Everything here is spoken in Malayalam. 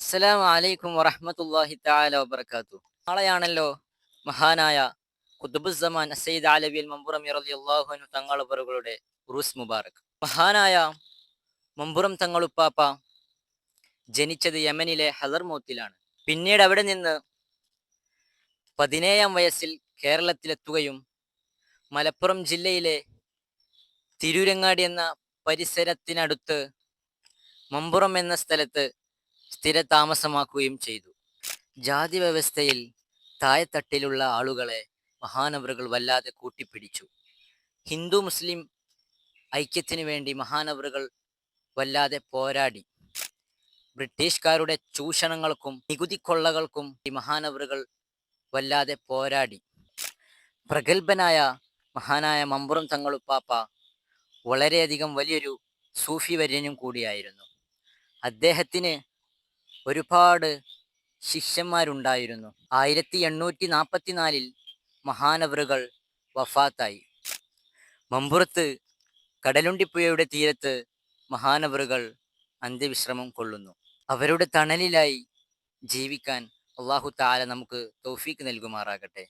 അസ്സലാമു അലൈക്കും വറഹ്മത്തുള്ളാഹി തആല വബറകാതുഹു. നാളെയാണല്ലോ മഹാനായ ഖുത്ബുസ്സമാൻ സയ്യിദ് അലവി അൽ മമ്പുറം റളിയല്ലാഹു അൻഹു തങ്ങളവറുകളുടെ ഉറൂസ് മുബാറക്. മഹാനായ മമ്പുറം തങ്ങളുപ്പാപ്പ ജനിച്ചത് യമനിലെ ഹദർമൗത്തിലാണ്. പിന്നീട് അവിടെ നിന്ന് 17-ാം വയസ്സിൽ കേരളത്തിലെത്തുകയും മലപ്പുറം ജില്ലയിലെ തിരൂരങ്ങാടി എന്ന പരിസരത്തിനടുത്ത് മമ്പുറം എന്ന സ്ഥലത്ത് സ്ഥിരതാമസമാക്കുകയും ചെയ്തു. ജാതി വ്യവസ്ഥയിൽ താഴെത്തട്ടിലുള്ള ആളുകളെ മഹാനവറുകൾ വല്ലാതെ കൂട്ടിപ്പിടിച്ചു. ഹിന്ദു മുസ്ലിം ഐക്യത്തിനു വേണ്ടി മഹാനവറുകൾ വല്ലാതെ പോരാടി. ബ്രിട്ടീഷുകാരുടെ ചൂഷണങ്ങൾക്കും നികുതിക്കൊള്ളകൾക്കും ഈ മഹാനവറുകൾ വല്ലാതെ പോരാടി. പ്രഗത്ഭനായ മഹാനായ മമ്പുറം തങ്ങളുപ്പാപ്പ വളരെയധികം വലിയൊരു സൂഫി വര്യനും കൂടിയായിരുന്നു. അദ്ദേഹത്തിന് ഒരുപാട് ശിഷ്യന്മാരുണ്ടായിരുന്നു. 1844 മഹാനവറുകൾ വഫാത്തായി. മമ്പുറത്ത് കടലുണ്ടിപ്പുഴയുടെ തീരത്ത് മഹാനവറുകൾ അന്ത്യവിശ്രമം കൊള്ളുന്നു. അവരുടെ തണലിലായി ജീവിക്കാൻ അള്ളാഹു തആല നമുക്ക് തൗഫീക്ക് നൽകുമാറാകട്ടെ.